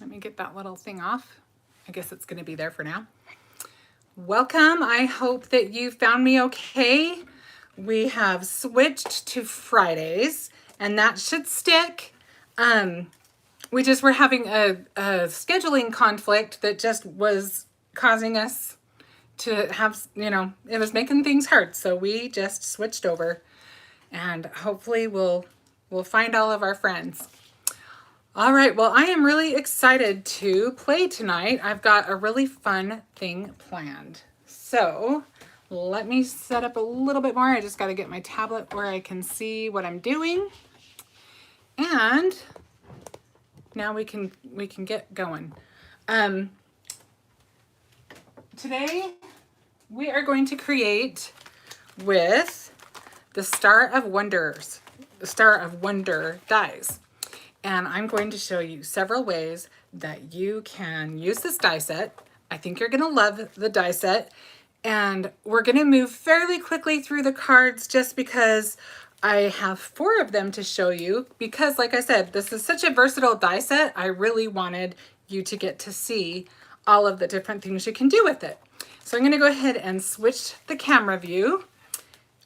Let me get that little thing off. I guess it's going to be there for now. Welcome. I hope that you found me okay. We have switched to Fridays, and that should stick. We just were having a scheduling conflict that just was causing us to have, it was making things hard. So we just switched over, and hopefully we'll find all of our friends. All right, well, I am really excited to play tonight. I've got a really fun thing planned. So let me set up a little bit more. I just got to get my tablet where I can see what I'm doing. And now we can get going. Today we are going to create with the Star of Wonder dies. And I'm going to show you several ways that you can use this die set. I think you're going to love the die set. And we're going to move fairly quickly through the cards just because I have 4 of them to show you. Because like I said, this is such a versatile die set. I really wanted you to get to see all of the different things you can do with it. So I'm going to go ahead and switch the camera view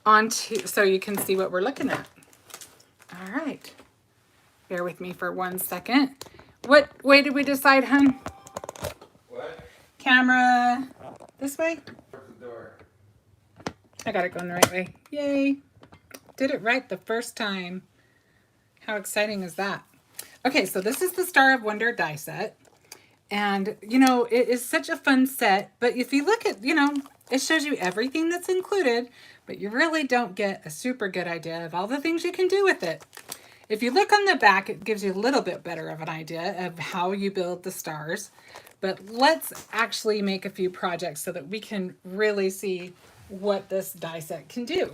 onto so you can see what we're looking at. All right. Bear with me for 1 second. What way did we decide, hun? What? Camera this way? The door. I got it going the right way. Yay. Did it right the first time. How exciting is that? Okay, so this is the Star of Wonder die set. And, it is such a fun set. But if you look at, it shows you everything that's included. But you really don't get a super good idea of all the things you can do with it. If you look on the back, it gives you a little bit better of an idea of how you build the stars. But let's actually make a few projects so that we can really see what this die set can do.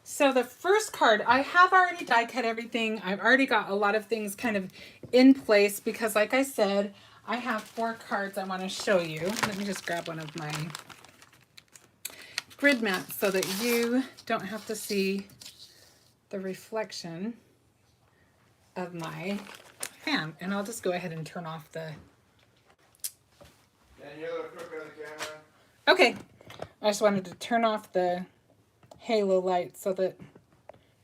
So the first card, I have already die cut everything. I've already got a lot of things kind of in place because like I said, I have 4 cards I want to show you. Let me just grab one of my grid mats so that you don't have to see the reflection of my fan. And I'll just go ahead and turn off the... And you're a little crooked on the camera. Okay. I just wanted to turn off the halo light so that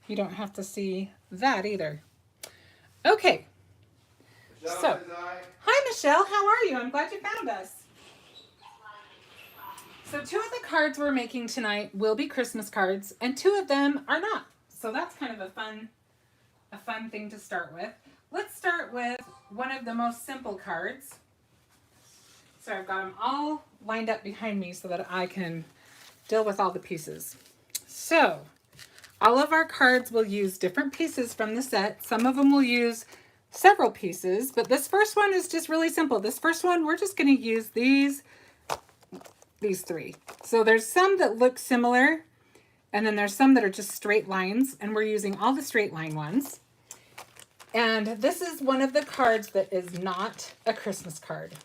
you don't have to see that either. Okay. Michelle, So, says hi. hi Michelle, how are you? I'm glad you found us. So 2 of the cards we're making tonight will be Christmas cards, and 2 of them are not. So that's kind of a fun thing to start with. Let's start with one of the most simple cards. So I've got them all lined up behind me so that I can deal with all the pieces. So all of our cards will use different pieces from the set. Some of them will use several pieces, but this first one is just really simple. This first one, we're just going to use these 3. So there's some that look similar, and then there's some that are just straight lines, and we're using all the straight line ones. And this is one of the cards that is not a Christmas card.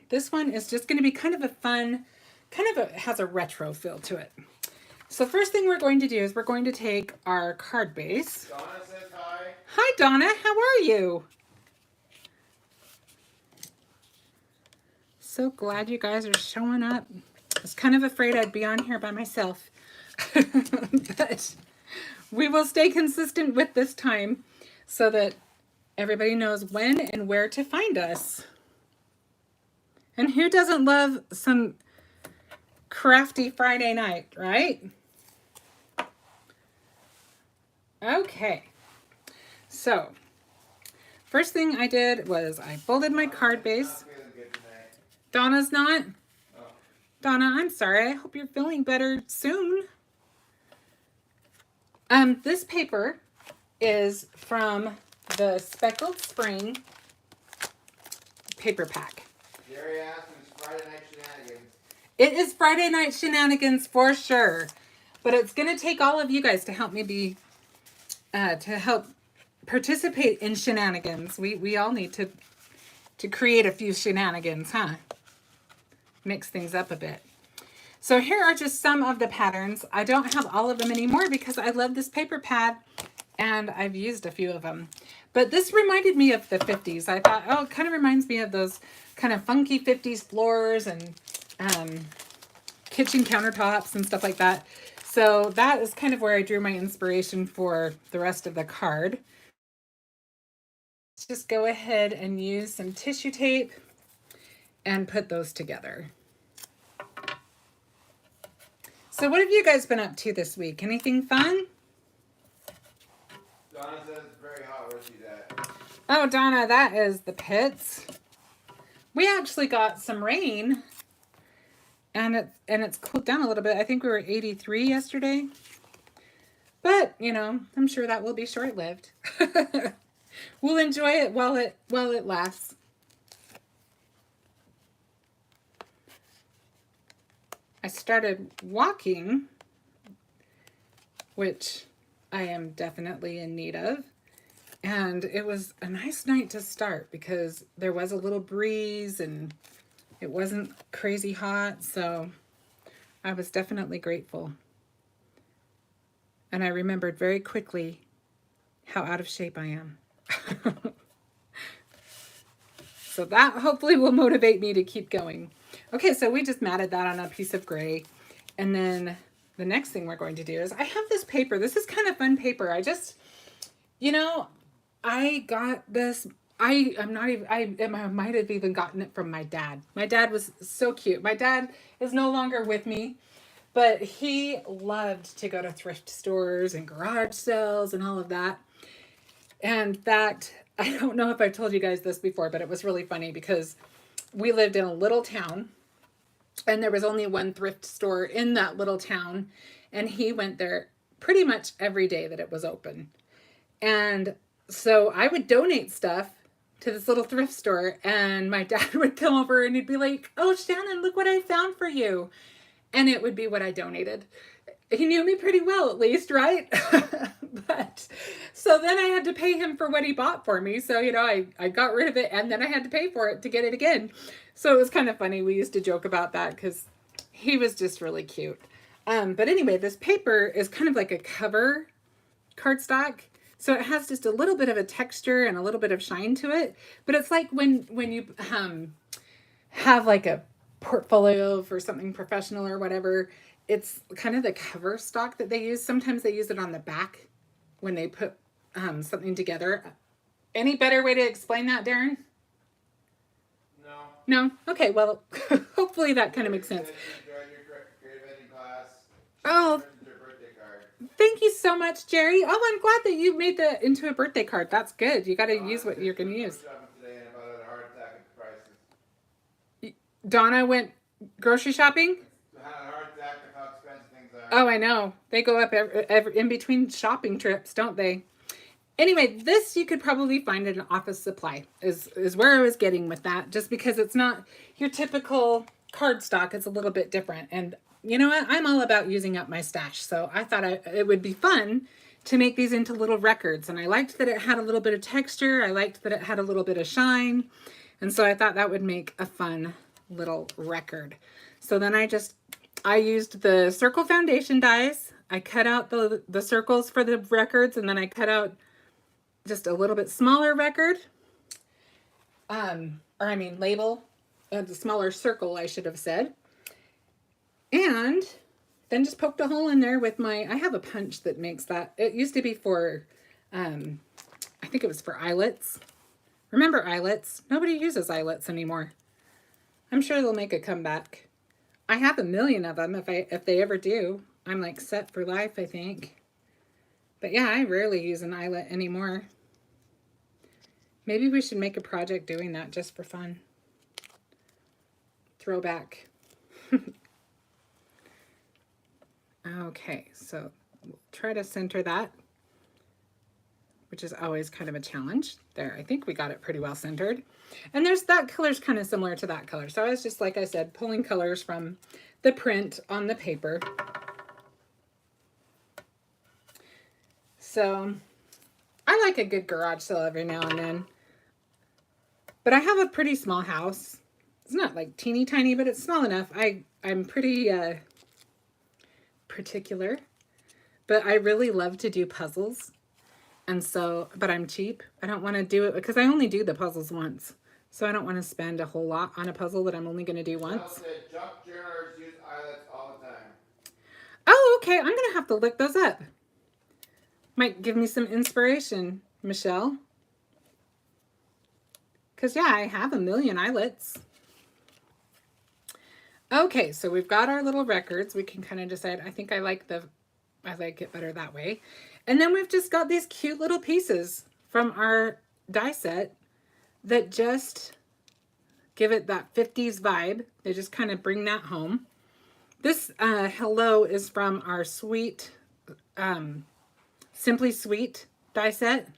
This one is just going to be kind of a fun, has a retro feel to it. So first thing we're going to do is we're going to take our card base. Donna says hi. Hi Donna, how are you? So glad you guys are showing up. I was kind of afraid I'd be on here by myself. But we will stay consistent with this time so that everybody knows when and where to find us. And who doesn't love some crafty Friday night, right? Okay. So, first thing I did was I folded my card base. Not feeling good tonight. Donna's not? Oh. Donna, I'm sorry. I hope you're feeling better soon. This paper is from the Speckled Spring paper pack. Jerry asked if it's Friday night shenanigans. It is Friday night shenanigans for sure, but it's going to take all of you guys to help me to help participate in shenanigans. We all need to create a few shenanigans, huh? Mix things up a bit. So here are just some of the patterns. I don't have all of them anymore because I love this paper pad and I've used a few of them. But this reminded me of the 50s. I thought, oh, it kind of reminds me of those kind of funky 50s floors and kitchen countertops and stuff like that. So that is kind of where I drew my inspiration for the rest of the card. Let's just go ahead and use some tissue tape and put those together. So what have you guys been up to this week? Anything fun? Donna says it's very hot. Where's she at? Oh, Donna, that is the pits. We actually got some rain, and it's cooled down a little bit. I think we were 83 yesterday. But, you know, I'm sure that will be short-lived. We'll enjoy it while it lasts. I started walking, which I am definitely in need of. And it was a nice night to start because there was a little breeze and it wasn't crazy hot. So I was definitely grateful. And I remembered very quickly how out of shape I am. So that hopefully will motivate me to keep going. Okay, so we just matted that on a piece of gray. And then the next thing we're going to do is I have this paper. This is kind of fun paper. I just, you know, I got this. I might have even gotten it from my dad. My dad was so cute. My dad is no longer with me, but he loved to go to thrift stores and garage sales and all of that. And in fact, I don't know if I told you guys this before, but it was really funny because we lived in a little town and there was only one thrift store in that little town. And he went there pretty much every day that it was open. And so I would donate stuff to this little thrift store and my dad would come over and he'd be like, "Oh, Shannon, look what I found for you." And it would be what I donated. He knew me pretty well, at least, right? But so then I had to pay him for what he bought for me. So, you know, I got rid of it and then I had to pay for it to get it again. So it was kind of funny. We used to joke about that because he was just really cute. But anyway, this paper is kind of like a cover cardstock. So it has just a little bit of a texture and a little bit of shine to it. But it's like when you have like a portfolio for something professional or whatever, it's kind of the cover stock that they use. Sometimes they use it on the back when they put something together. Any better way to explain that, Darren? No. No? Okay, well, hopefully that kind of makes sense. Enjoyed your creative editing class. Oh, Your birthday card. thank you so much, Jerry. Oh, I'm glad that you made that into a birthday card. That's good. You got to use what you're going to use. Today and about a heart attack at the prices. Donna went grocery shopping? I had a heart attack with how expensive things are. Oh, I know. They go up every in between shopping trips, don't they? Anyway, this you could probably find in an office supply is where I was getting with that, just because it's not your typical cardstock. It's a little bit different. And you know what? I'm all about using up my stash. So I thought it would be fun to make these into little records. And I liked that it had a little bit of texture. I liked that it had a little bit of shine. And so I thought that would make a fun little record. So then I used the circle foundation dies. I cut out the circles for the records, and then I cut out just a little bit smaller record. Label. The smaller circle, I should have said. And then just poked a hole in there with I have a punch that makes that. It used to be for, I think it was for eyelets. Remember eyelets? Nobody uses eyelets anymore. I'm sure they'll make a comeback. I have a million of them if they ever do. I'm like set for life, I think. But yeah, I rarely use an eyelet anymore. Maybe we should make a project doing that just for fun. Throwback. Okay, so we'll try to center that, which is always kind of a challenge. There, I think we got it pretty well centered. And that color's kind of similar to that color. So I was just, like I said, pulling colors from the print on the paper. So I like a good garage sale every now and then. But I have a pretty small house. It's not like teeny tiny, but it's small enough. I'm pretty particular. But I really love to do puzzles. And so, but I'm cheap. I don't want to do it because I only do the puzzles once. So I don't want to spend a whole lot on a puzzle that I'm only going to do once. Said junk journalers use eyelets all the time. Oh, okay. I'm going to have to look those up. Might give me some inspiration, Michelle. Because, yeah, I have a million eyelets. Okay, so we've got our little records. We can kind of decide. I think I like it better that way. And then we've just got these cute little pieces from our die set that just give it that 50s vibe. They just kind of bring that home. This hello is from our sweet, Simply Sweet die set.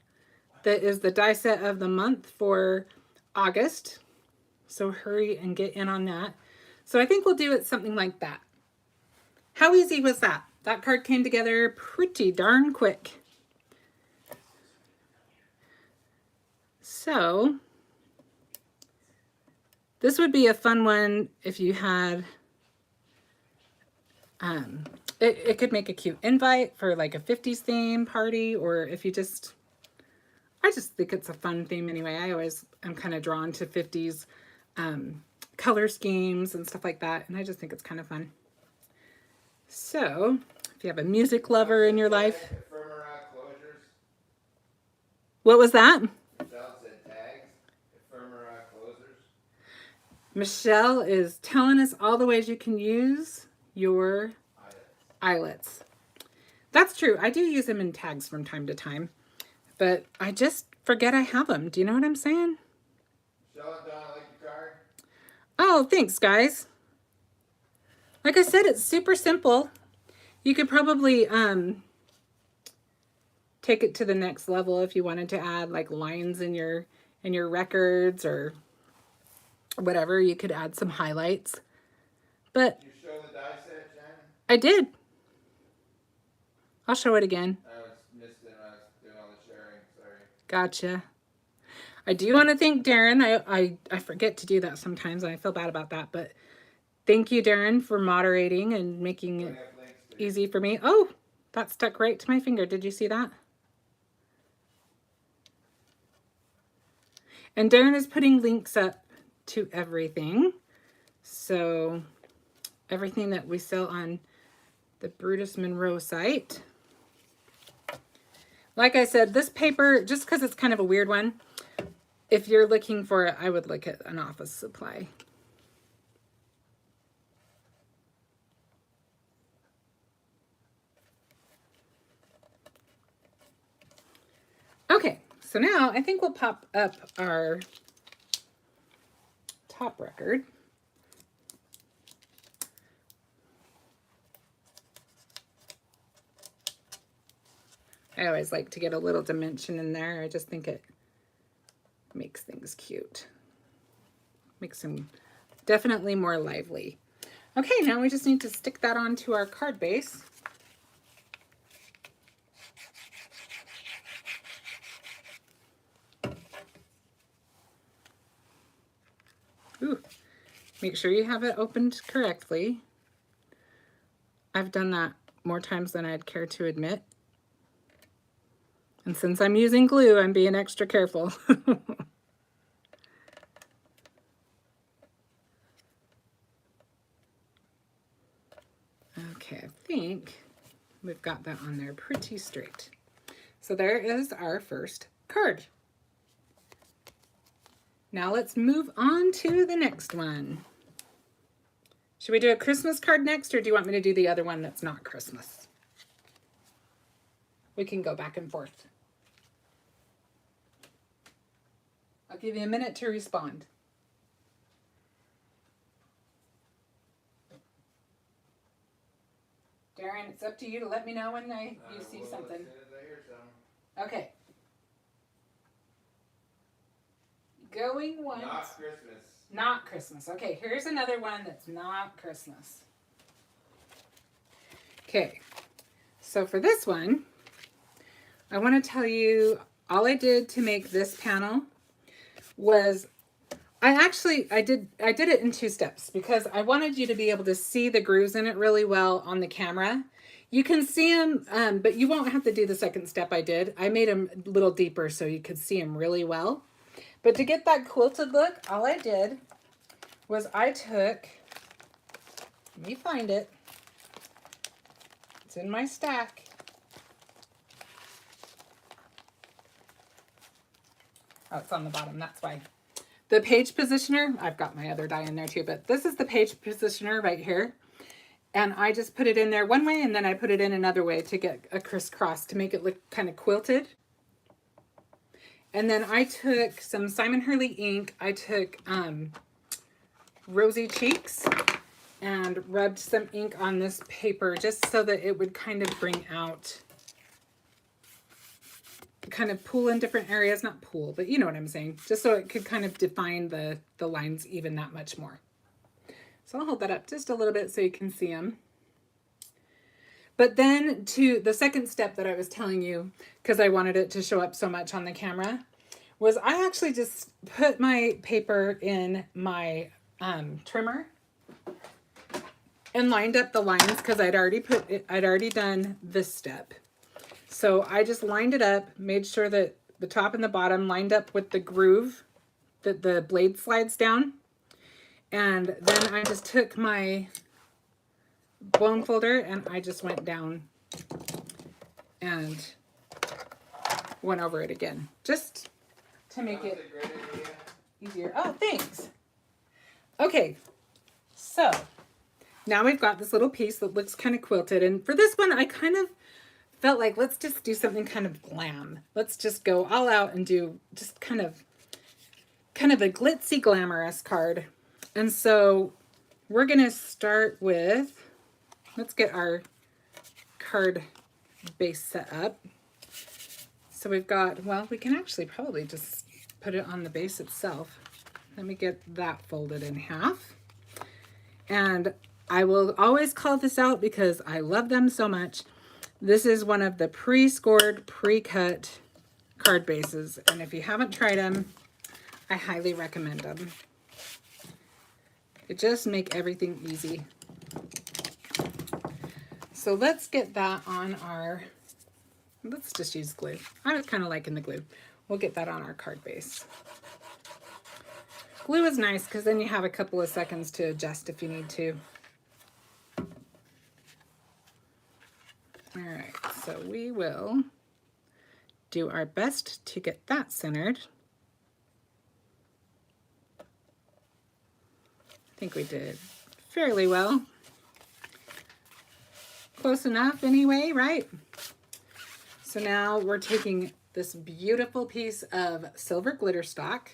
That is the die set of the month for August. So hurry and get in on that. So I think we'll do it something like that. How easy was that? That card came together pretty darn quick. So this would be a fun one if you had, it could make a cute invite for like a 50s theme party, or if you just, I just think it's a fun theme anyway. I always am kind of drawn to 50s color schemes and stuff like that, and I just think it's kind of fun. So if you have a music lover in your life. What was that? Michelle is telling us all the ways you can use your eyelets. That's true. I do use them in tags from time to time, but I just forget I have them. Do you know what I'm saying? Michelle and Donna, like your card? Oh, thanks, guys. Like I said, it's super simple. You could probably take it to the next level if you wanted to add like lines in your records or whatever. You could add some highlights. But did you show the die set, Shannon? I did. I'll show it again. I missed it when I was doing all the sharing. Sorry. Gotcha. I do want to thank Darren. I forget to do that sometimes, and I feel bad about that. But thank you, Darren, for moderating and making it easy for me. Oh, that stuck right to my finger. Did you see that? And Darren is putting links up to everything. So everything that we sell on the BrutusMonroe site. Like I said, this paper, just because it's kind of a weird one, if you're looking for it, I would look at an office supply. Okay, so now I think we'll pop up our top record. I always like to get a little dimension in there. I just think it makes things cute. Makes them definitely more lively. Okay, now we just need to stick that onto our card base. Ooh, make sure you have it opened correctly. I've done that more times than I'd care to admit. And since I'm using glue, I'm being extra careful. Okay, I think we've got that on there pretty straight. So there is our first card. Now let's move on to the next one. Should we do a Christmas card next, or do you want me to do the other one that's not Christmas? We can go back and forth. I'll give you a minute to respond. Darren, it's up to you to let me know when you see something. As soon as I hear something. Okay. Going once. Not Christmas. Not Christmas. Okay, here's another one that's not Christmas. Okay, so for this one, I want to tell you all I did to make this panel was I did it in 2 steps because I wanted you to be able to see the grooves in it really well on the camera. You can see them, but you won't have to do the second step I did. I made them a little deeper so you could see them really well. But to get that quilted look, all I did was I took, let me find it. It's in my stack. Oh, it's on the bottom, that's why. The page positioner, I've got my other die in there too, but this is the page positioner right here. And I just put it in there one way and then I put it in another way to get a crisscross to make it look kind of quilted. And then I took some Simon Hurley ink. I took Rosy Cheeks and rubbed some ink on this paper just so that it would kind of bring out, kind of pull in different areas, not pull, but you know what I'm saying, just so it could kind of define the lines even that much more. So I'll hold that up just a little bit so you can see them. But then to the second step that I was telling you, because I wanted it to show up so much on the camera, was I actually just put my paper in my trimmer and lined up the lines because I'd already done this step. So I just lined it up, made sure that the top and the bottom lined up with the groove that the blade slides down. And then I just took my bone folder and I just went down and went over it again, just to make it easier. Oh, thanks. Okay, so now we've got this little piece that looks kind of quilted. And for this one, I kind of felt like, let's just do something kind of glam. Let's just go all out and do just kind of a glitzy, glamorous card. And so we're going to start with, let's get our card base set up. So we've got, well, we can actually probably just put it on the base itself. Let me get that folded in half. And I will always call this out because I love them so much. This is one of the pre-scored, pre-cut card bases. And if you haven't tried them, I highly recommend them. It just make everything easy. So let's get that on our, let's just use glue. I was kind of liking the glue. We'll get that on our card base. Glue is nice because then you have a couple of seconds to adjust if you need to. All right, so we will do our best to get that centered. I think we did fairly well. Close enough anyway, right? So now we're taking this beautiful piece of silver glitter stock.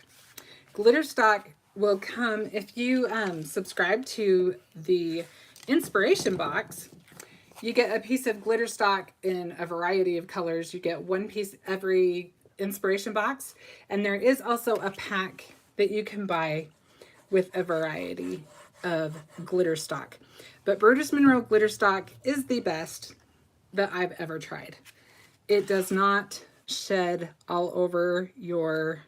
Glitter stock will come, if you subscribe to the inspiration box, you get a piece of glitter stock in a variety of colors. You get one piece every inspiration box. And there is also a pack that you can buy with a variety of glitter stock. But BrutusMonroe glitter stock is the best that I've ever tried. It does not shed all over your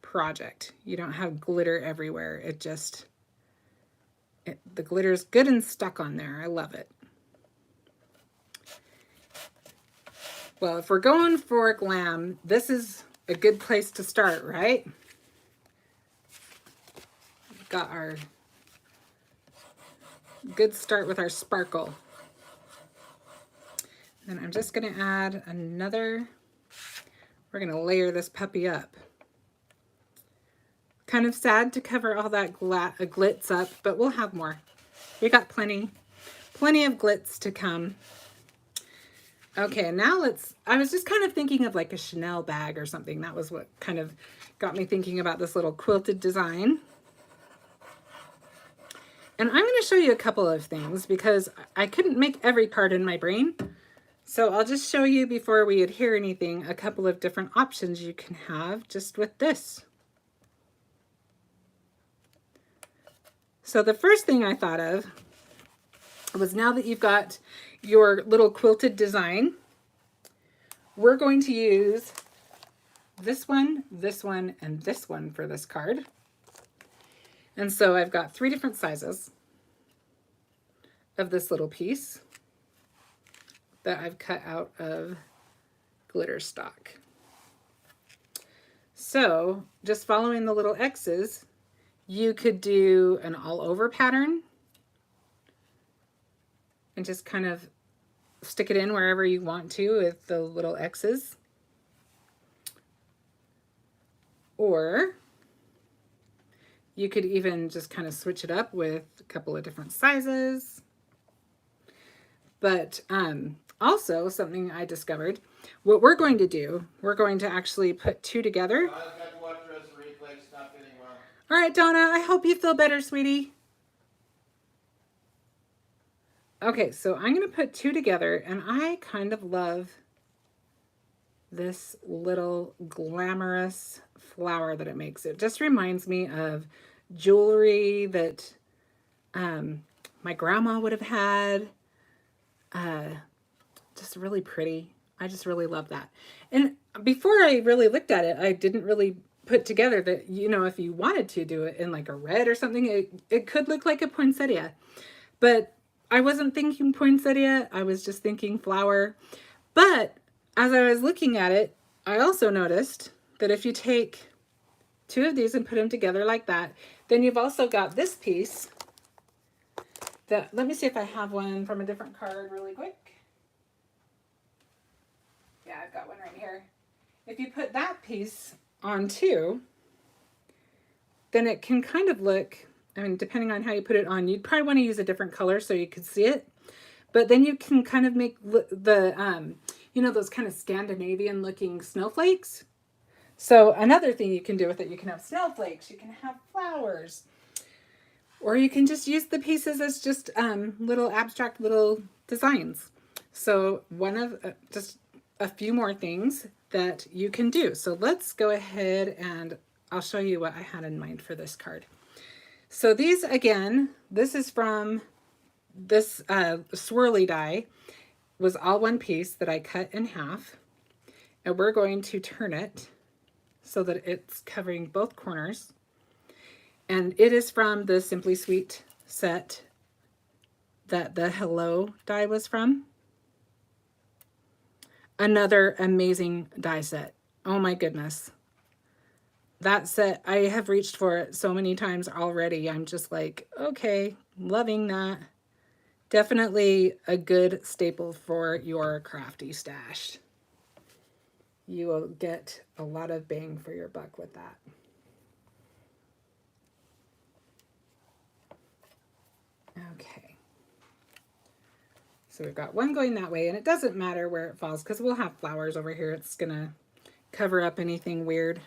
project. You don't have glitter everywhere. It just, the glitter is good and stuck on there. I love it. Well, if we're going for glam, this is a good place to start, right? Got our good start with our sparkle. Then I'm just going to add another, we're going to layer this puppy up. Kind of sad to cover all that glitz up, but we'll have more. We got plenty of glitz to come. Okay, now I was just kind of thinking of like a Chanel bag or something. That was what kind of got me thinking about this little quilted design. And I'm going to show you a couple of things because I couldn't make every card in my brain. So I'll just show you before we adhere anything, a couple of different options you can have just with this. So the first thing I thought of was, now that you've got your little quilted design, we're going to use this one, and this one for this card. And so I've got 3 different sizes of this little piece. that I've cut out of glitter stock. So just following the little X's, you could do an all over pattern and just kind of stick it in wherever you want to with the little X's. Or you could even just kind of switch it up with a couple of different sizes. But also something I discovered, what we're going to do, we're going to actually put two together. I've got to watch the rest of the replay. It's not fitting well. All right, Donna, I hope you feel better, sweetie. Okay, so I'm going to put two together, and I kind of love this little glamorous flower that it makes. It just reminds me of jewelry that my grandma would have had. Just really pretty. I just really love that. And before I really looked at it, I didn't really put together that, you know, if you wanted to do it in like a red or something, it could look like a poinsettia. But I wasn't thinking poinsettia. I was just thinking flower. But as I was looking at it, I also noticed that if you take two of these and put them together like that, then you've also got this piece that, let me see if I have one from a different card really quick. Yeah, I've got one right here. If you put that piece on too, then it can kind of look, I mean, depending on how you put it on, you'd probably want to use a different color so you could see it. But then you can kind of make the, you know, those kind of Scandinavian looking snowflakes. So another thing you can do with it, you can have snowflakes, you can have flowers, or you can just use the pieces as just little abstract little designs. So one of just a few more things that you can do. So let's go ahead and I'll show you what I had in mind for this card. So these, again, this is from this swirly die, was all one piece that I cut in half, and we're going to turn it so that it's covering both corners. And it is from the Simply Sweet set that the Hello die was from. Another amazing die set. Oh my goodness. That set, I have reached for it so many times already. I'm just like, okay, loving that. Definitely a good staple for your crafty stash. You will get a lot of bang for your buck with that. Okay. So we've got one going that way, and it doesn't matter where it falls because we'll have flowers over here. It's gonna cover up anything weird.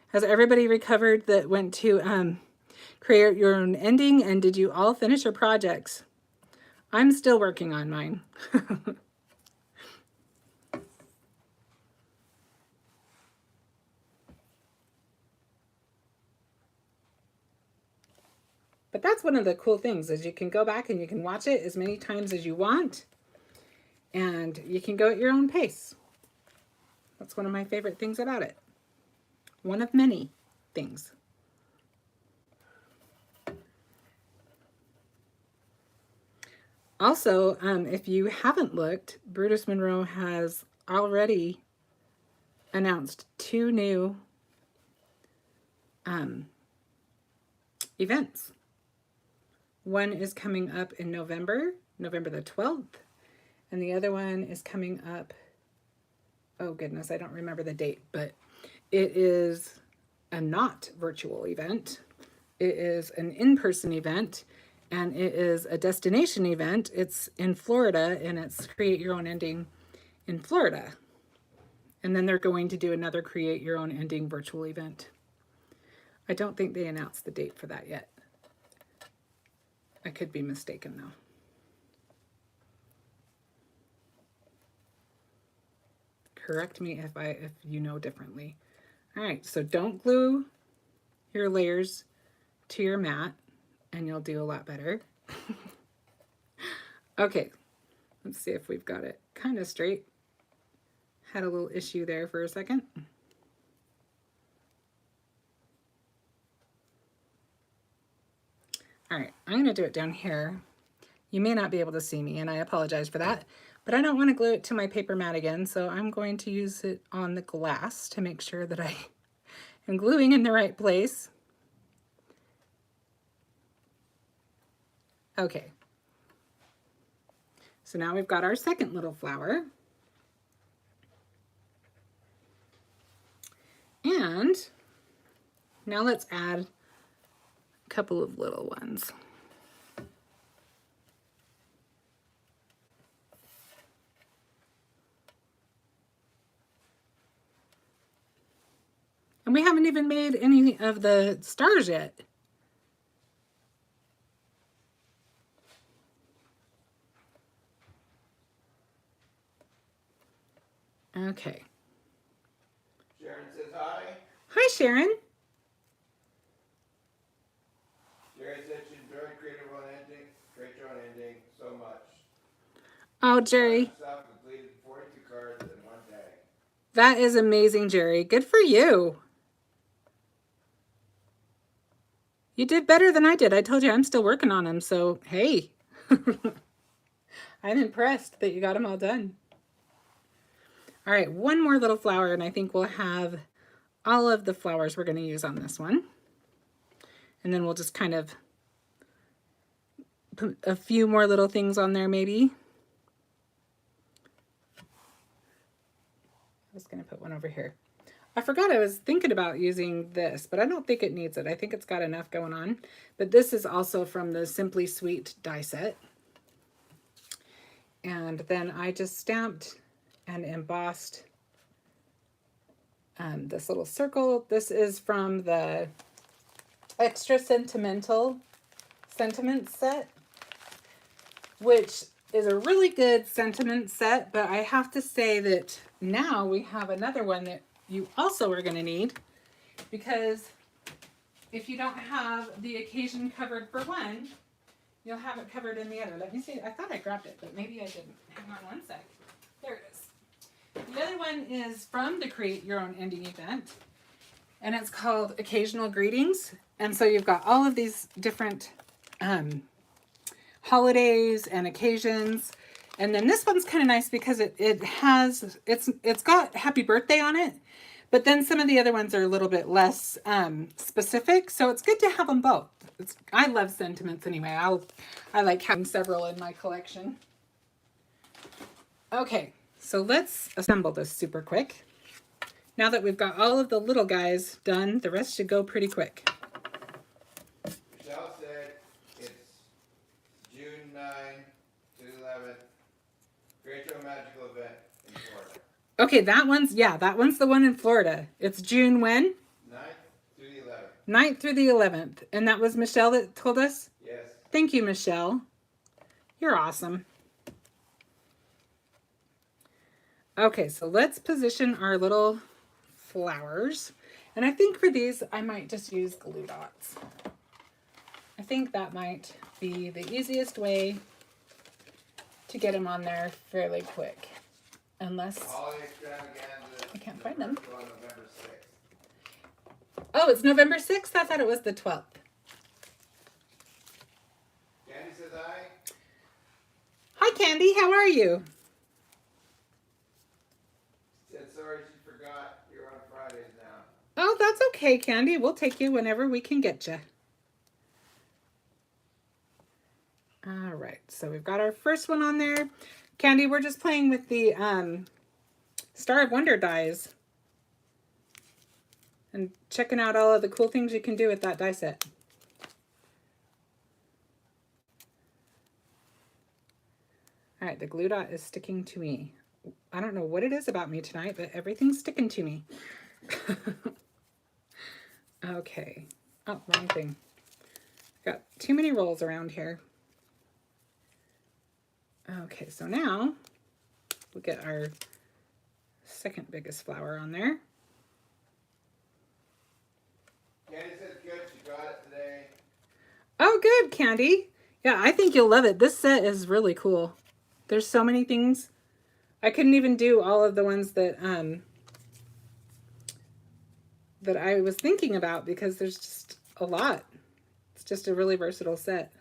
Has everybody recovered that went to create your own ending? And did you all finish your projects? I'm still working on mine. But that's one of the cool things is you can go back and you can watch it as many times as you want. And you can go at your own pace. That's one of my favorite things about it. One of many things. Also, if you haven't looked, BrutusMonroe has already announced 2 new events. One is coming up in November the 12th, and the other one is coming up, oh goodness, I don't remember the date, but it is a not virtual event. It is an in-person event, and it is a destination event. It's in Florida, and it's Create Your Own Ending in Florida. And then they're going to do another Create Your Own Ending virtual event. I don't think they announced the date for that yet. I could be mistaken though. Correct me if you know differently. All right, so don't glue your layers to your mat and you'll do a lot better. Okay, let's see if we've got it kind of straight. Had a little issue there for a second. All right, I'm gonna do it down here. You may not be able to see me, and I apologize for that, but I don't want to glue it to my paper mat again, so I'm going to use it on the glass to make sure that I am gluing in the right place. Okay. So now we've got our second little flower. And now let's add a couple of little ones. And we haven't even made any of the stars yet. Okay. Sharon says hi. Hi, Sharon. Jerry said she enjoyed creating your own ending so much. Oh, Jerry. Herself completed 42 cards in one day. That is amazing, Jerry. Good for you. You did better than I did. I told you I'm still working on them, so hey. I'm impressed that you got them all done. All right, one more little flower, and I think we'll have all of the flowers we're going to use on this one. And then we'll just kind of put a few more little things on there maybe. I was going to put one over here. I forgot I was thinking about using this, but I don't think it needs it. I think it's got enough going on. But this is also from the Simply Sweet die set. And then I just stamped and embossed this little circle. This is from the Extra Sentimental Sentiment set, which is a really good sentiment set, but I have to say that now we have another one that you also are going to need, because if you don't have the occasion covered for one, you'll have it covered in the other. Let me see. I thought I grabbed it, but maybe I didn't. Hang on one sec. There it is. The other one is from the Create Your Own Ending event, and it's called Occasional Greetings. And so you've got all of these different holidays and occasions. And then this one's kind of nice because it's got happy birthday on it, but then some of the other ones are a little bit less specific. So it's good to have them both. I love sentiments anyway. I like having several in my collection. Okay, so let's assemble this super quick. Now that we've got all of the little guys done, the rest should go pretty quick. Michelle said it's June 9 to 11th. Create Your Own Magical event in Florida. Okay, that one's the one in Florida. It's June when? 9th through the 11th. 9th through the 11th. And that was Michelle that told us? Yes. Thank you, Michelle. You're awesome. Okay, so let's position our little flowers. And I think for these, I might just use glue dots. I think that might be the easiest way to get them on there fairly quick. Unless Holiday extravaganza. I can't find them. On November 6th. Oh, it's November 6th? I thought it was the 12th. Candy says hi. Hi, Candy. How are you? Said sorry she forgot you're on Fridays now. Oh, that's okay, Candy. We'll take you whenever we can get you. All right, so we've got our first one on there. Candy, we're just playing with the Star of Wonder dies and checking out all of the cool things you can do with that die set. All right, the glue dot is sticking to me. I don't know what it is about me tonight, but everything's sticking to me. Okay. Oh, wrong thing. Got too many rolls around here. Okay, so now we'll get our second biggest flower on there. Candy says good, she got it today. Oh, good, Candy. Yeah, I think you'll love it. This set is really cool. There's so many things. I couldn't even do all of the ones that that I was thinking about because there's just a lot. It's just a really versatile set.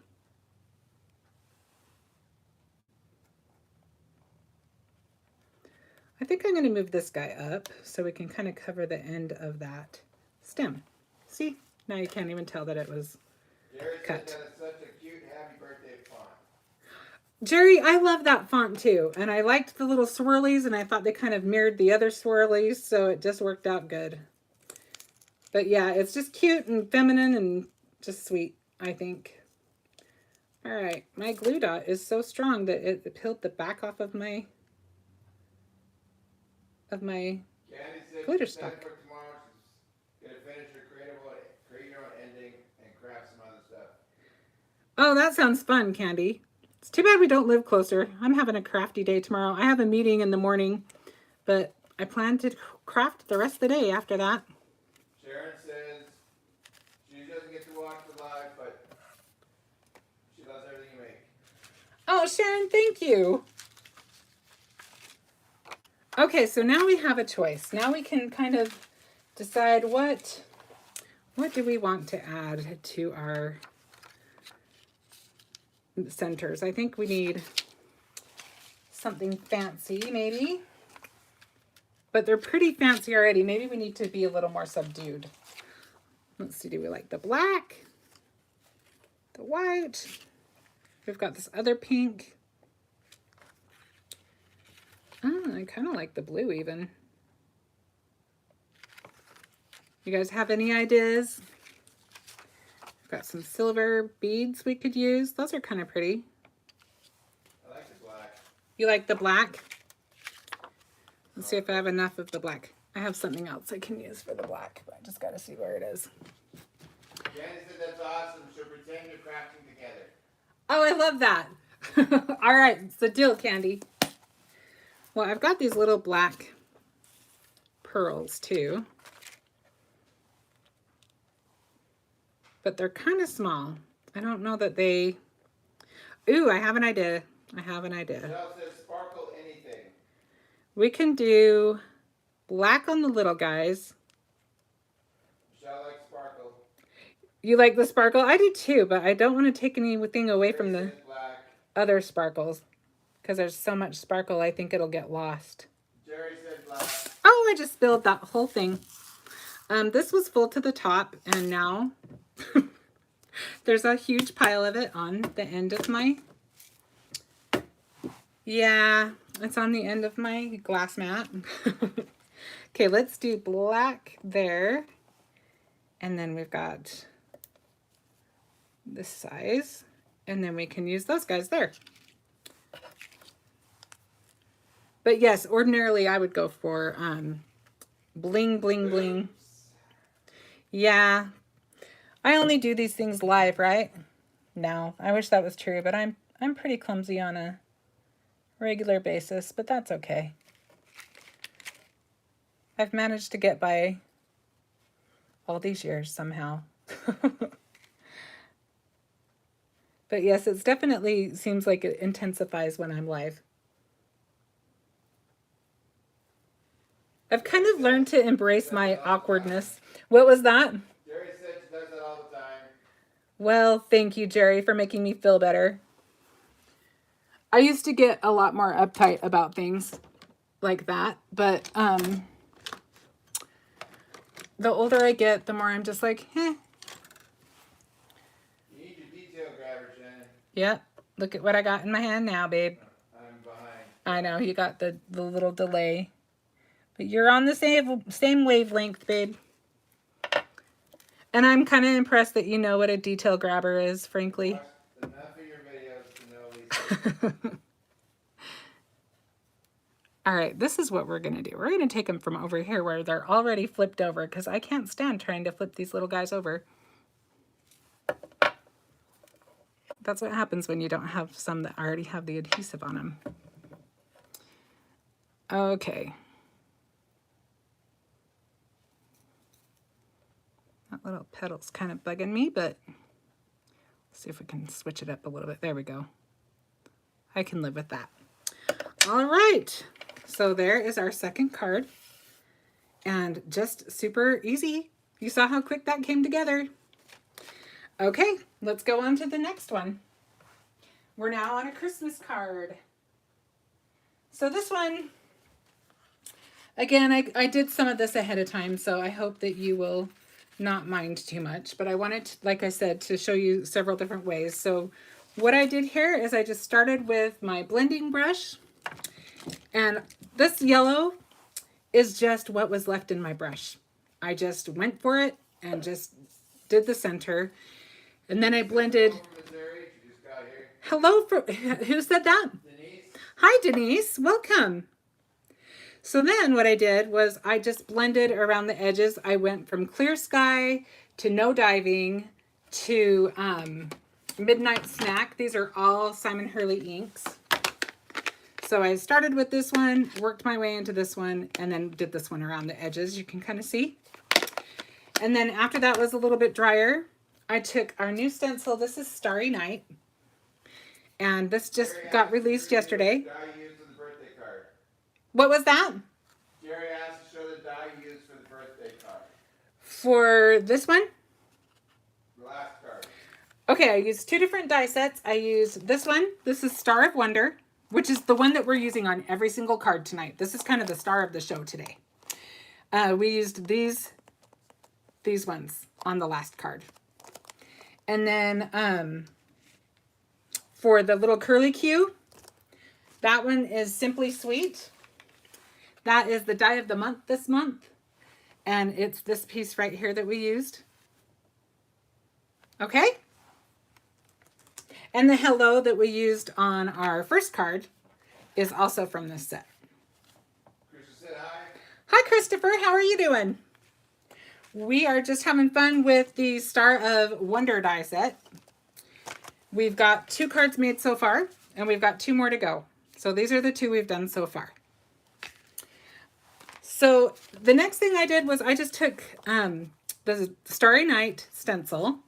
I think I'm going to move this guy up so we can kind of cover the end of that stem. See? Now you can't even tell that it was cut. That is such a cute happy birthday font. Jerry, I love that font too. And I liked the little swirlies, and I thought they kind of mirrored the other swirlies, so it just worked out good. But yeah, it's just cute and feminine and just sweet, I think. All right, my glue dot is so strong that it peeled the back off of my glitter stock. For tomorrow, she's gonna finish her create your own ending and craft some other stuff. Oh, that sounds fun, Candy. It's too bad we don't live closer. I'm having a crafty day tomorrow. I have a meeting in the morning, but I plan to craft the rest of the day after that. Sharon says she doesn't get to watch the live, but she loves everything you make. Oh, Sharon, thank you. Okay, so now we have a choice. Now we can kind of decide what do we want to add to our centers. I think we need something fancy, maybe. But they're pretty fancy already. Maybe we need to be a little more subdued. Let's see, do we like the black? The white? We've got this other pink. Oh, I kind of like the blue even. You guys have any ideas? We've got some silver beads we could use. Those are kind of pretty. I like the black. You like the black? Let's see if I have enough of the black. I have something else I can use for the black, but I just got to see where it is. Jenny said that's awesome, so pretend you're crafting together. Oh, I love that. All right, it's a deal, Candy. Well, I've got these little black pearls too. But they're kind of small. I don't know that they... Ooh, I have an idea. I have an idea. Michelle says sparkle anything. We can do black on the little guys. Michelle likes sparkle. You like the sparkle? I do too, but I don't want to take anything away from the other sparkles. Because there's so much sparkle, I think it'll get lost. Jerry said black. Oh, I just spilled that whole thing. This was full to the top, and now there's a huge pile of it on the end of my... Yeah, it's on the end of my glass mat. Okay, let's do black there. And then we've got this size. And then we can use those guys there. But yes, ordinarily I would go for bling, bling, bling. Yeah. I only do these things live, right? No, I wish that was true, but I'm pretty clumsy on a regular basis, but that's okay. I've managed to get by all these years somehow. But yes, it definitely seems like it intensifies when I'm live. I've kind of learned to embrace my awkwardness. What was that? Jerry said she does that all the time. Well, thank you, Jerry, for making me feel better. I used to get a lot more uptight about things like that, but the older I get, the more I'm just like, eh. You need your detail grabber, Shannon. Yep. Look at what I got in my hand now, babe. I'm behind. I know, you got the little delay. But you're on the same wavelength, babe. And I'm kind of impressed that you know what a detail grabber is, frankly. Watched enough of your videos to know these. All right, this is what we're going to do. We're going to take them from over here where they're already flipped over because I can't stand trying to flip these little guys over. That's what happens when you don't have some that already have the adhesive on them. Okay. That little petal's kind of bugging me, but let's see if we can switch it up a little bit. There we go. I can live with that. All right. So there is our second card. And just super easy. You saw how quick that came together. Okay, let's go on to the next one. We're now on a Christmas card. So this one, again, I did some of this ahead of time, so I hope that you will not mind too much. But I wanted, to, like I said, to show you several different ways. So what I did here is I just started with my blending brush. And this yellow is just what was left in my brush. I just went for it and just did the center. And then I blended. Hello, who said that? Denise. Hi, Denise. Welcome. So then what I did was I just blended around the edges. I went from Clear Sky to No Diving to Midnight Snack. These are all Simon Hurley inks. So I started with this one, worked my way into this one, and then did this one around the edges. You can kind of see. And then after that was a little bit drier, I took our new stencil. This is Starry Night. And this just got released yesterday. What was that? Jerry asked to show the die you used for the birthday card. For this one? The last card. Okay, I used two different die sets. I used this one. This is Star of Wonder, which is the one that we're using on every single card tonight. This is kind of the star of the show today. We used these ones on the last card. And then for the little curly Q, that one is Simply Sweet. That is the die of the month this month. And it's this piece right here that we used. Okay? And the hello that we used on our first card is also from this set. Christopher said hi. Hi, Christopher. How are you doing? We are just having fun with the Star of Wonder die set. We've got 2 cards made so far, and we've got 2 more to go. So these are the 2 we've done so far. So the next thing I did was I just took the Starry Night stencil,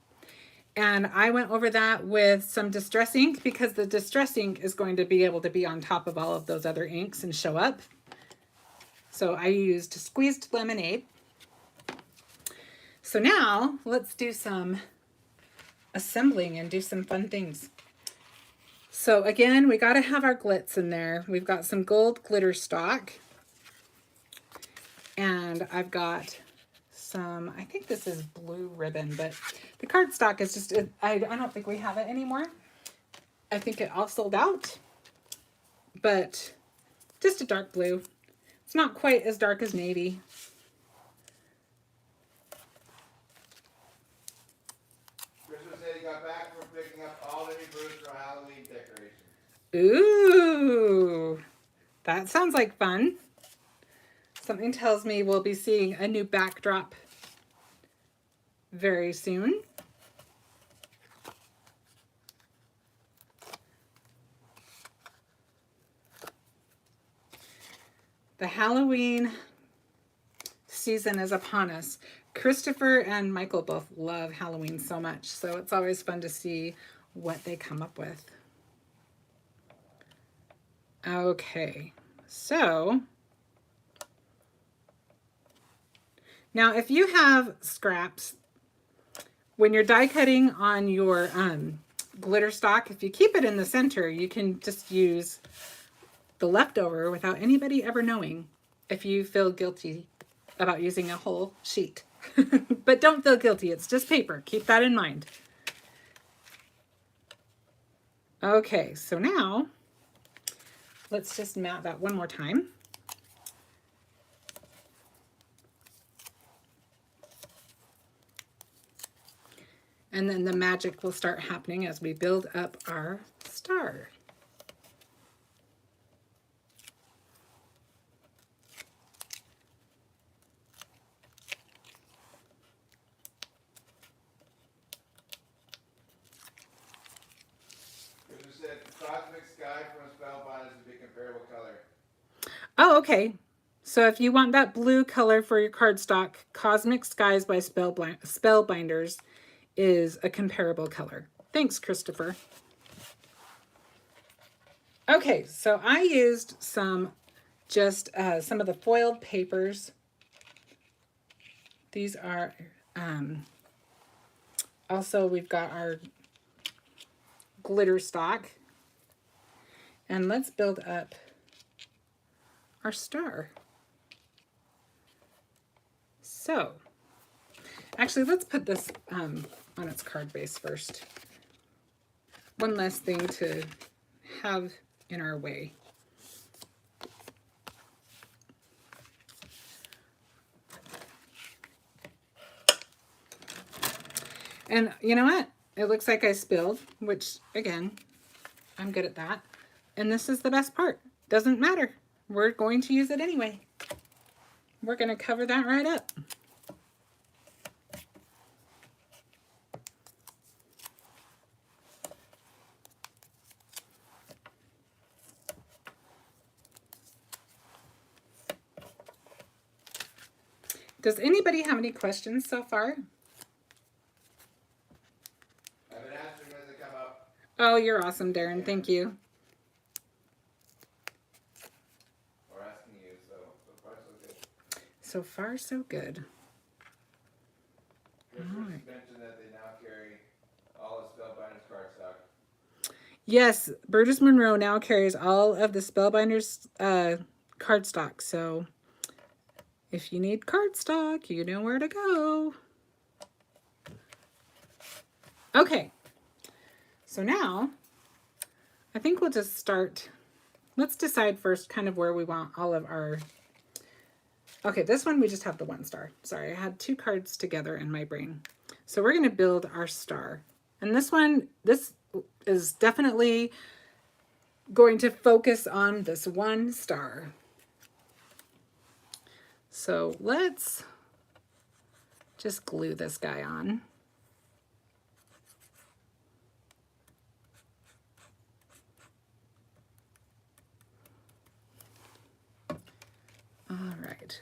and I went over that with some Distress ink because the Distress ink is going to be able to be on top of all of those other inks and show up. So I used Squeezed Lemonade. So now let's do some assembling and do some fun things. So again, we got to have our glitz in there. We've got some gold glitter stock. And I've got some, I think this is blue ribbon, but the cardstock is just, I don't think we have it anymore. I think it all sold out, but just a dark blue. It's not quite as dark as navy. Christopher said he got back from picking up all the new BrutusMonroe Halloween decorations. Ooh, that sounds like fun. Something tells me we'll be seeing a new backdrop very soon. The Halloween season is upon us. Christopher and Michael both love Halloween so much, so it's always fun to see what they come up with. Okay, so now if you have scraps, when you're die cutting on your glitter stock, if you keep it in the center, you can just use the leftover without anybody ever knowing if you feel guilty about using a whole sheet. But don't feel guilty, it's just paper. Keep that in mind. Okay, so now let's just mat that one more time. And then the magic will start happening as we build up our star. Cosmic Sky from Spellbinders would be comparable color. Oh, okay. So if you want that blue color for your cardstock, Cosmic Skies by Spellbinders is a comparable color. Thanks, Christopher. Okay, so I used some of the foiled papers. These are Also, we've got our glitter stock. And let's build up our star. So, actually, let's put this on its card base first. One less thing to have in our way. And you know what? It looks like I spilled, which again, I'm good at that. And this is the best part. Doesn't matter. We're going to use it anyway. We're going to cover that right up. Does anybody have any questions so far? I've been answering as they come up. Oh, you're awesome, Darren. Thank you. Or asking you, so far so good. So far, so good. Chris mentioned that they now carry all the Spellbinders cardstock. Yes, BrutusMonroe now carries all of the Spellbinders cardstock. So if you need cardstock, you know where to go. Okay. So now, I think we'll just start. Let's decide first kind of where we want all of our... Okay, this one we just have the one star. Sorry, I had two cards together in my brain. So we're going to build our star. And this one, this is definitely going to focus on this one star. So let's just glue this guy on. All right.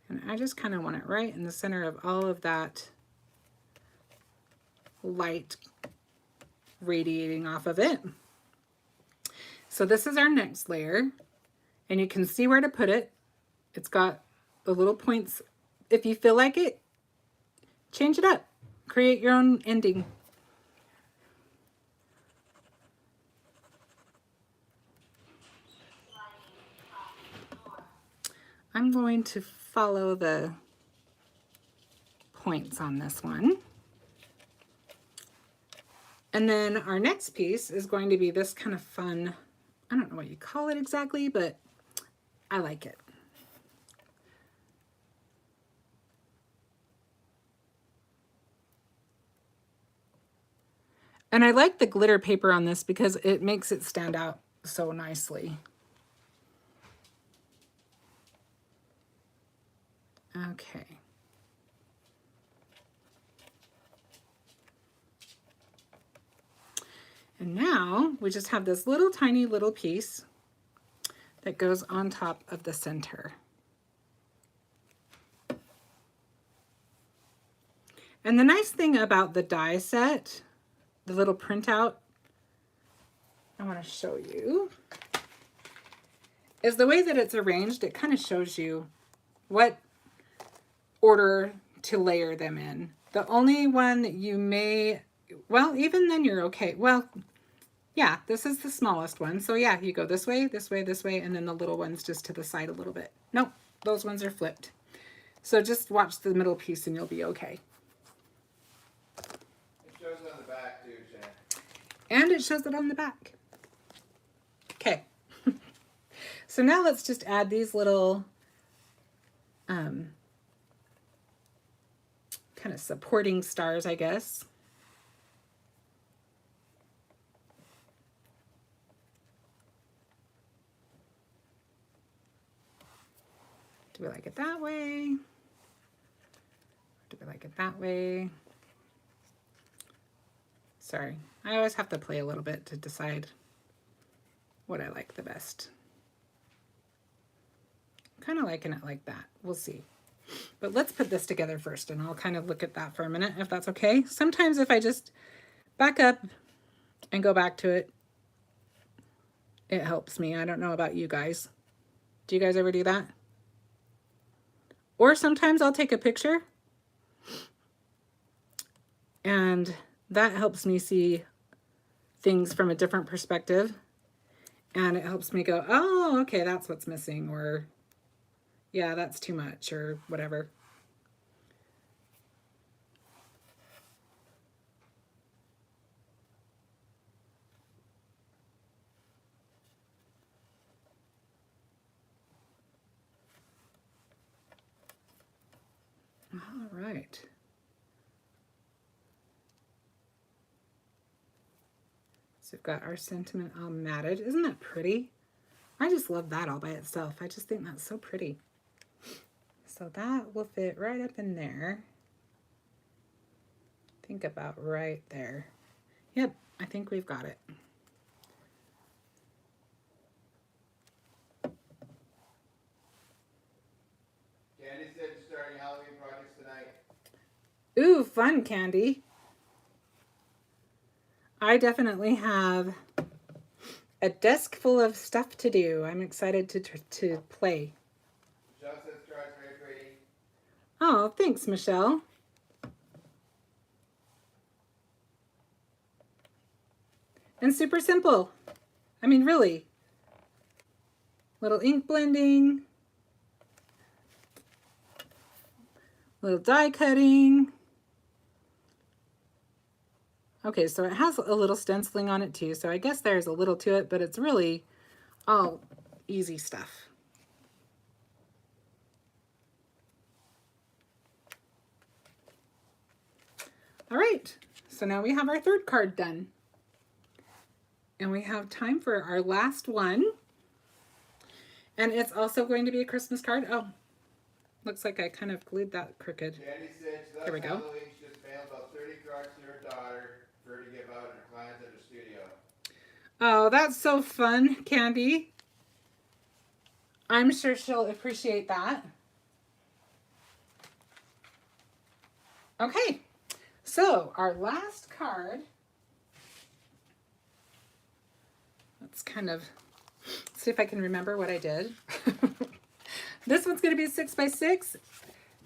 And I just kind of want it right in the center of all of that light radiating off of it. So this is our next layer, and you can see where to put it. It's got the little points. If you feel like it, change it up. Create your own ending. I'm going to follow the points on this one. And then our next piece is going to be this kind of fun, I don't know what you call it exactly, but I like it. And I like the glitter paper on this because it makes it stand out so nicely. Okay. And now we just have this little tiny little piece that goes on top of the center. And the nice thing about the die set, the little printout, I want to show you, is the way that it's arranged. It kind of shows you what order to layer them in. The only one that you may, well, even then you're okay. Well, yeah, this is the smallest one. So yeah, you go this way, this way, this way, and then the little ones just to the side a little bit. Nope, those ones are flipped. So just watch the middle piece and you'll be okay. It shows it on the back too, Shannon. And it shows it on the back. Okay. So now let's just add these little kind of supporting stars, I guess. Do we like it that way? Do we like it that way? Sorry, I always have to play a little bit to decide what I like the best. Kind of liking it like that. We'll see. But let's put this together first, and I'll kind of look at that for a minute, if that's okay. Sometimes if I just back up and go back to it, it helps me. I don't know about you guys. Do you guys ever do that? Or sometimes I'll take a picture, and that helps me see things from a different perspective. And it helps me go, oh, okay, that's what's missing. Or, yeah, that's too much, or whatever. All right. So we've got our sentiment all matted. Isn't that pretty? I just love that all by itself. I just think that's so pretty. So that will fit right up in there. Think about right there. Yep, I think we've got it. Candy said you're starting Halloween projects tonight. Ooh, fun, Candy. I definitely have a desk full of stuff to do. I'm excited to play. Michelle says cards very pretty. Oh, thanks, Michelle. And super simple. I mean, really. Little ink blending. Little die cutting. Okay, so it has a little stenciling on it too, so I guess there's a little to it, but it's really all easy stuff. All right, so now we have our third card done. And we have time for our last one. And it's also going to be a Christmas card. Oh, looks like I kind of glued that crooked. Candy said she loves There we go. Halloween. She just mailed about 30 cards to her daughter for her to give out in her clients at her studio. Oh, that's so fun, Candy. I'm sure she'll appreciate that. Okay, so our last card. Let's kind of see if I can remember what I did. This one's going to be 6x6.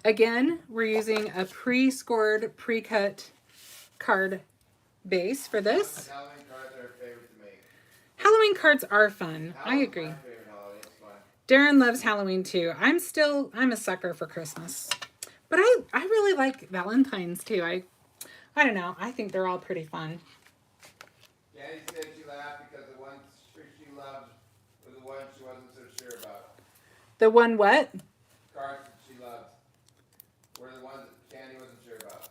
Again, we're using a pre-scored, pre-cut card base for this. Halloween cards are a favorite to make. Halloween cards are fun. I Halloween's agree. my favorite holiday. It's fun. Darren loves Halloween too. I'm a sucker for Christmas. But I really like Valentine's too. I don't know. I think they're all pretty fun. Candy said she laughed because the ones she loved were the ones she wasn't so sure about. The one what? Cards that she loved were the ones that Candy wasn't sure about.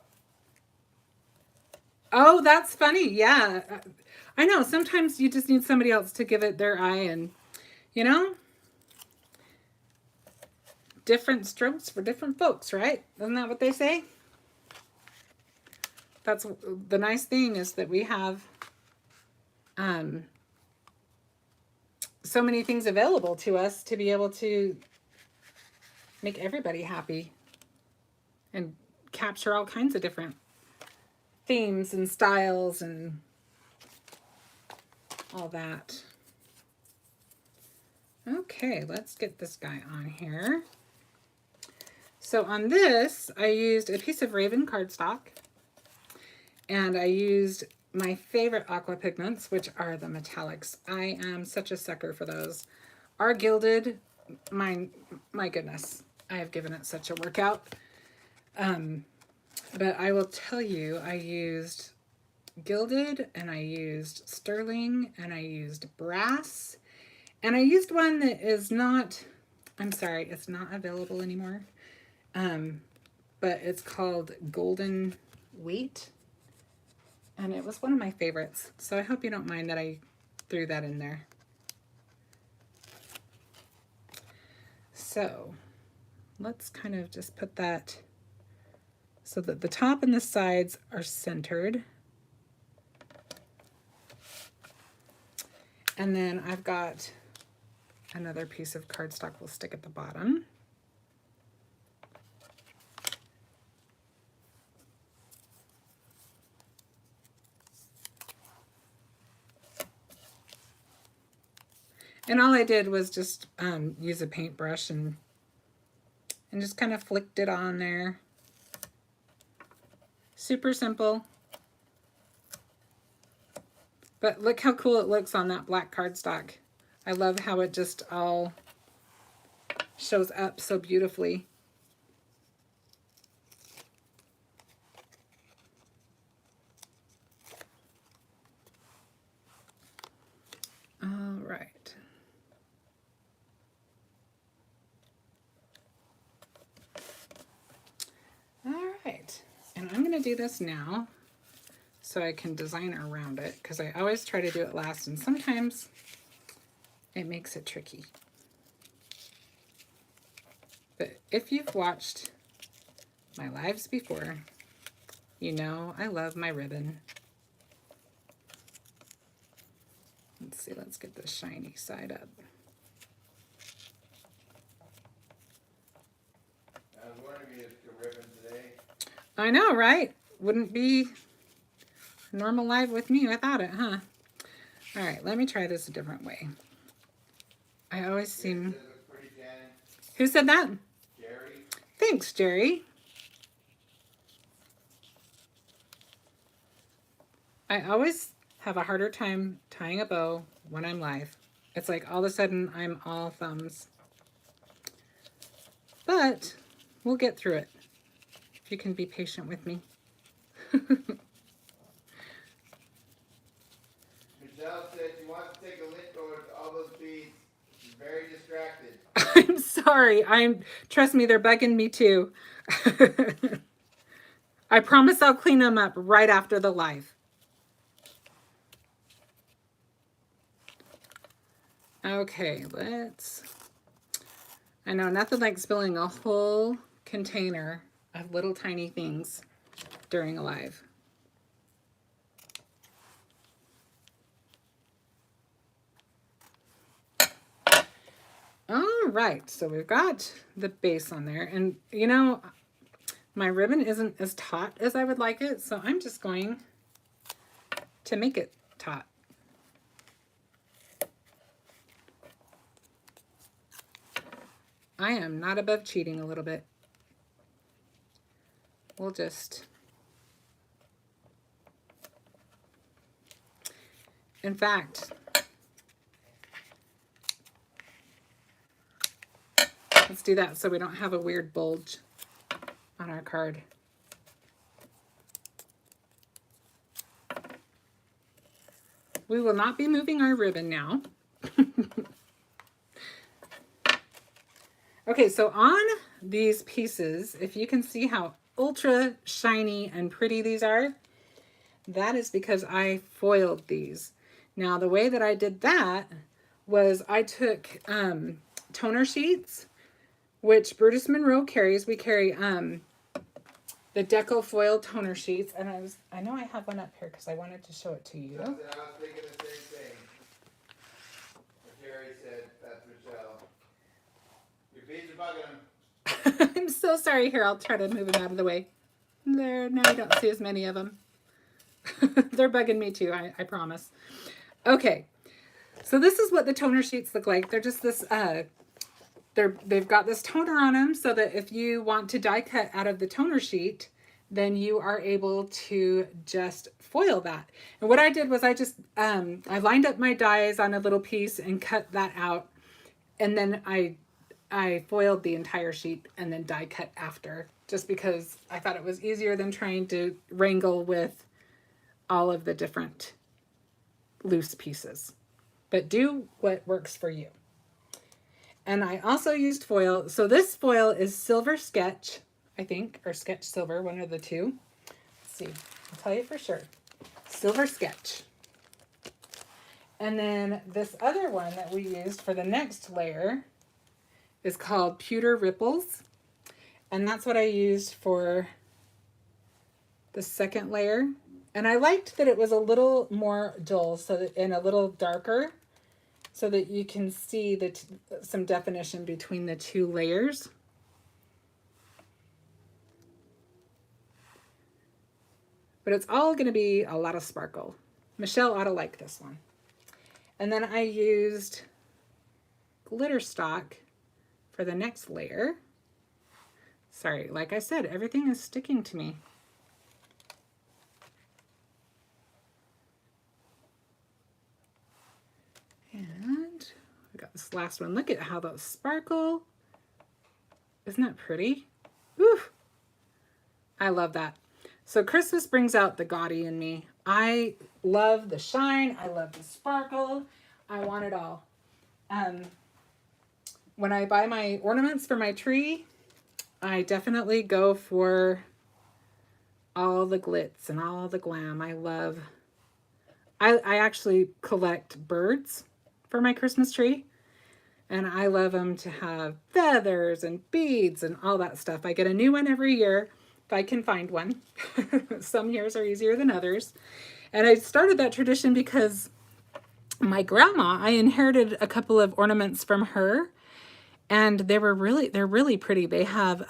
Oh, that's funny. Yeah. I know. Sometimes you just need somebody else to give it their eye and, you know, different strokes for different folks, right? Isn't that what they say? That's the nice thing is that we have so many things available to us to be able to make everybody happy and capture all kinds of different themes and styles and all that. Okay, let's get this guy on here. So on this, I used a piece of Raven cardstock, and I used my favorite aqua pigments, which are the metallics. I am such a sucker for those. Our Gilded, my goodness, I have given it such a workout. But I will tell you, I used Gilded, and I used Sterling, and I used Brass, and I used one that is not, I'm sorry, it's not available anymore. But it's called Golden Wheat. And it was one of my favorites. So I hope you don't mind that I threw that in there. So let's kind of just put that so that the top and the sides are centered. And then I've got another piece of cardstock we'll stick at the bottom. And all I did was just use a paintbrush and and just kind of flicked it on there. Super simple. But look how cool it looks on that black cardstock. I love how it just all shows up so beautifully. All right. All right. And I'm going to do this now so I can design around it, because I always try to do it last, and sometimes it makes it tricky. But if you've watched my lives before, you know I love my ribbon. Let's see, let's get the shiny side up. I was wondering if you used a ribbon today. I know, right? Wouldn't be a normal live with me without it, huh? All right, let me try this a different way. I always seem... Pretty, Shannon. Who said that? Jerry. Thanks, Jerry. I always have a harder time tying a bow when I'm live. It's like all of a sudden I'm all thumbs. But we'll get through it if you can be patient with me. Michelle said she wants to take a lint over to all those beads. She's very distracted. I'm sorry. Trust me, they're bugging me too. I promise I'll clean them up right after the live. Okay, I know nothing like spilling a whole container of little tiny things during a live. All right, so we've got the base on there, and you know, my ribbon isn't as taut as I would like it, so I'm just going to make it taut. I am not above cheating a little bit. We'll just... In fact, let's do that so we don't have a weird bulge on our card. We will not be moving our ribbon now. Okay, so on these pieces, if you can see how ultra shiny and pretty these are, that is because I foiled these. Now, the way that I did that was I took toner sheets, which BrutusMonroe carries. We carry the Deco foil toner sheets, and I know I have one up here because I wanted to show it to you. I was thinking the same thing. Jerry said, that's Michelle. Your beads are bugging him. I'm so sorry. Here, I'll try to move them out of the way. There, now you don't see as many of them. They're bugging me too, I promise. Okay, so this is what the toner sheets look like. They're just this, they've got this toner on them so that if you want to die cut out of the toner sheet, then you are able to just foil that. And what I did was I just, I lined up my dies on a little piece and cut that out. And then I foiled the entire sheet and then die cut after, just because I thought it was easier than trying to wrangle with all of the different loose pieces. But do what works for you. And I also used foil. So this foil is Silver Sketch, I think, or Sketch Silver, one of the two. Let's see, I'll tell you for sure. Silver Sketch. And then this other one that we used for the next layer is called Pewter Ripples. And that's what I used for the second layer. And I liked that it was a little more dull, so that, and a little darker, so that you can see some definition between the two layers. But it's all going to be a lot of sparkle. Michelle ought to like this one. And then I used glitter stock for the next layer. Sorry, like I said, everything is sticking to me. And we got this last one. Look at how those sparkle. Isn't that pretty? Woo! I love that. So Christmas brings out the gaudy in me. I love the shine. I love the sparkle. I want it all. When I buy my ornaments for my tree, I definitely go for all the glitz and all the glam. I actually collect birds for my Christmas tree. And I love them to have feathers and beads and all that stuff. I get a new one every year if I can find one. Some years are easier than others. And I started that tradition because my grandma, I inherited a couple of ornaments from her, and they're really pretty. They have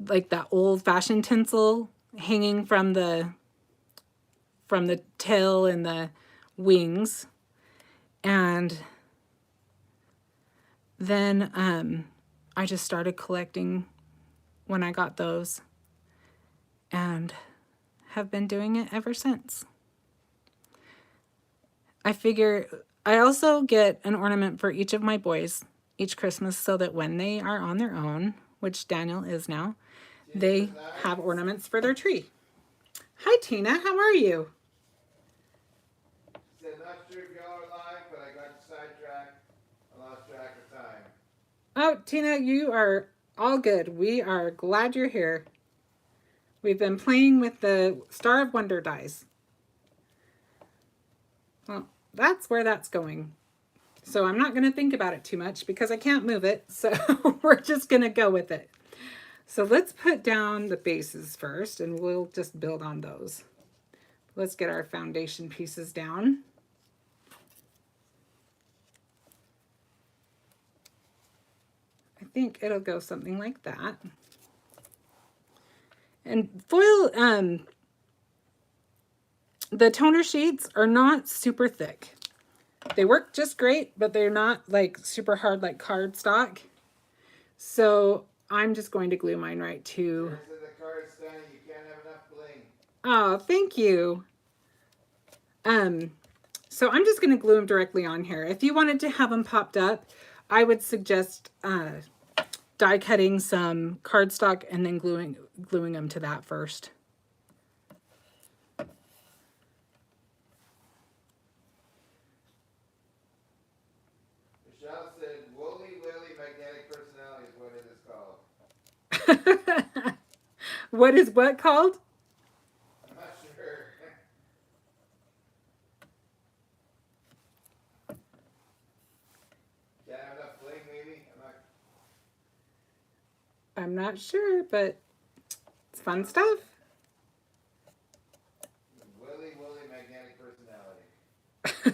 like that old-fashioned tinsel hanging from the tail and the wings. And then I just started collecting when I got those and have been doing it ever since. I figure I also get an ornament for each of my boys each Christmas so that when they are on their own, which Daniel is now, they have ornaments for their tree. Hi, Tina. How are you? Said not sure if y'all are live, but I got sidetracked. I lost track of time. Oh, Tina, you are all good. We are glad you're here. We've been playing with the Star of Wonder dice. Well, that's where that's going. So I'm not going to think about it too much because I can't move it. So we're just going to go with it. So let's put down the bases first and we'll just build on those. Let's get our foundation pieces down. I think it'll go something like that. And foil, the toner sheets are not super thick. They work just great, but they're not like super hard like cardstock. So I'm just going to glue mine right to. The card is stunning. You can't have enough bling. Oh, thank you. So I'm just going to glue them directly on here. If you wanted to have them popped up, I would suggest die cutting some cardstock and then gluing them to that first. Michelle said, "Woolly Willy magnetic personality is what it is called." What is what called? I'm not sure. Can't have enough bling, maybe. I'm not sure, but it's fun stuff. Willy magnetic personality. She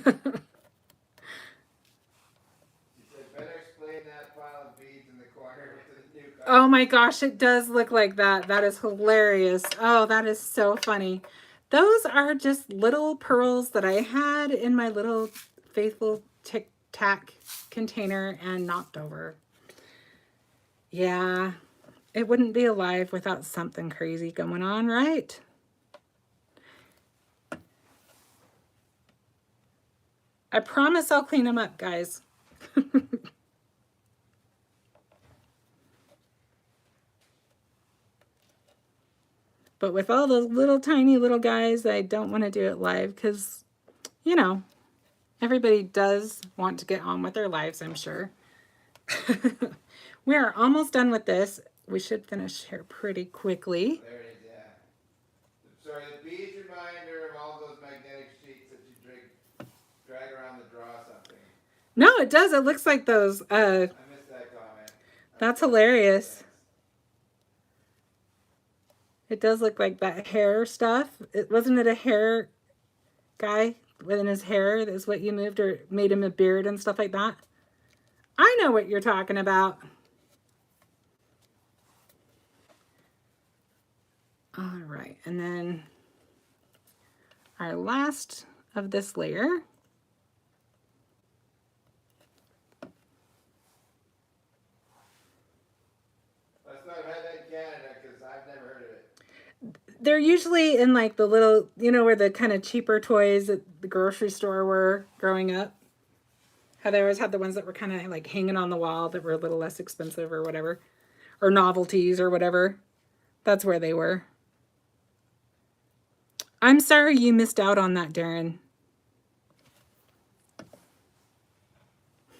said, "Better explain that pile of beads in the corner with the new card." Oh my gosh, it does look like that. That is hilarious. Oh, that is so funny. Those are just little pearls that I had in my little faithful Tic Tac container and knocked over. Yeah, it wouldn't be alive without something crazy going on, right? I promise I'll clean them up, guys. But with all those little tiny little guys, I don't want to do it live because, you know, everybody does want to get on with their lives, I'm sure. We are almost done with this. We should finish here pretty quickly. There it is, yeah. Sorry, the beads remind her of all those magnetic sheets that you drag around to draw something. No, it does. It looks like those. I missed that comment. That's hilarious. It does look like that hair stuff. Wasn't it a hair guy within his hair? Is what you moved or made him a beard and stuff like that? I know what you're talking about. All right, and then our last of this layer. Let's they're usually in like the little, you know, where the kind of cheaper toys at the grocery store were growing up. How they always had the ones that were kind of like hanging on the wall that were a little less expensive or whatever. Or novelties or whatever. That's where they were. I'm sorry you missed out on that, Darren.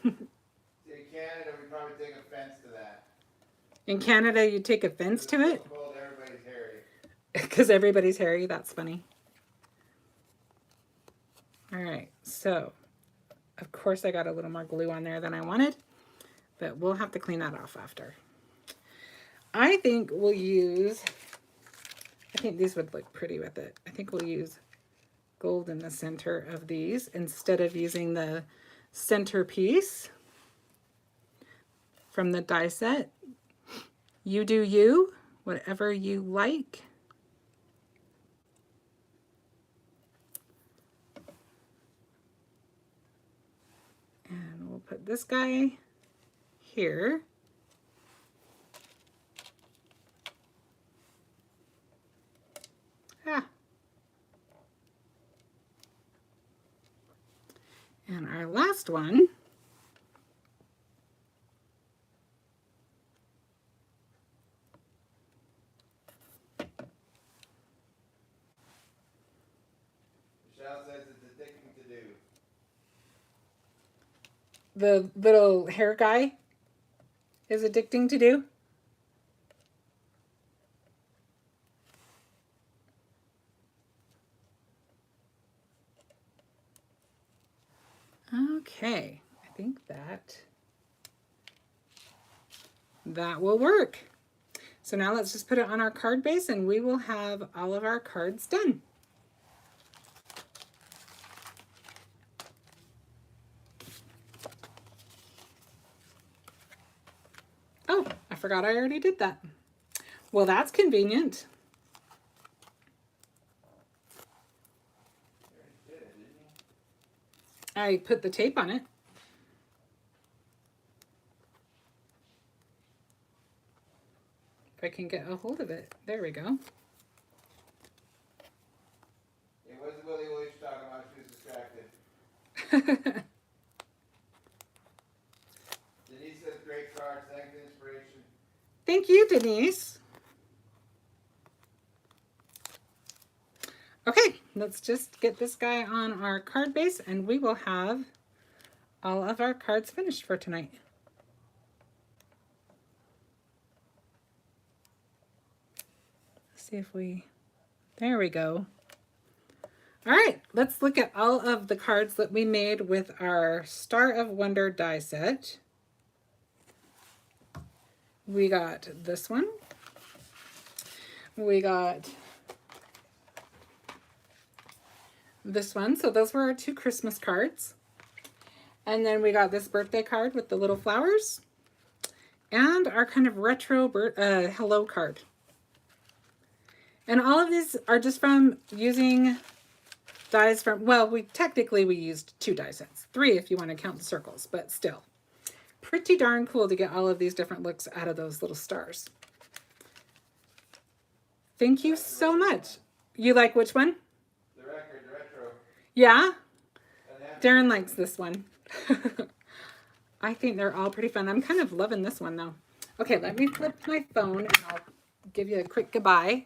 In Canada, we probably take offense to that. In Canada, you take offense to it? Everybody's hairy. Because everybody's hairy? That's funny. All right, so of course I got a little more glue on there than I wanted, but we'll have to clean that off after. I think we'll use, I think these would look pretty with it. I think we'll use gold in the center of these instead of using the centerpiece from the die set. You do you, whatever you like. And we'll put this guy here. And our last one Michelle says it's addicting to do. the little hair guy is addicting to do. Okay, I think that will work. So now let's just put it on our card base and we will have all of our cards done. Oh, I forgot I already did that. Well, that's convenient. I put the tape on it. If I can get a hold of it. There we go. It was Willie Willie talking about she was distracted. Denise says great cards, thanks for the inspiration. Thank you, Denise. Okay, let's just get this guy on our card base and we will have all of our cards finished for tonight. Let's see if there we go. All right, let's look at all of the cards that we made with our Star of Wonder die set. We got this one. We got this one. So those were our 2 Christmas cards. And then we got this birthday card with the little flowers. And our kind of retro hello card. And all of these are just from using dies from, well, we used 2 die sets. 3 if you want to count the circles, but still. Pretty darn cool to get all of these different looks out of those little stars. Thank you so much. You like which one? The retro. Yeah? Darren likes this one. I think they're all pretty fun. I'm kind of loving this one though. Okay, let me flip my phone and I'll give you a quick goodbye.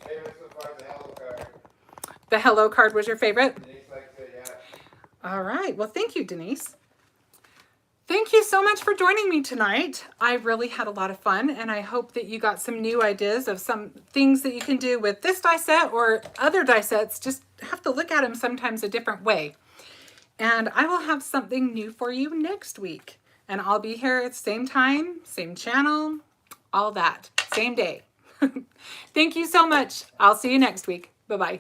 Favorite so far, the hello card. The hello card was your favorite? Denise likes it, yeah. All right. Well, thank you, Denise. Thank you so much for joining me tonight. I really had a lot of fun, and I hope that you got some new ideas of some things that you can do with this die set or other die sets. Just have to look at them sometimes a different way. And I will have something new for you next week. And I'll be here at the same time, same channel, all that, same day. Thank you so much. I'll see you next week. Bye-bye.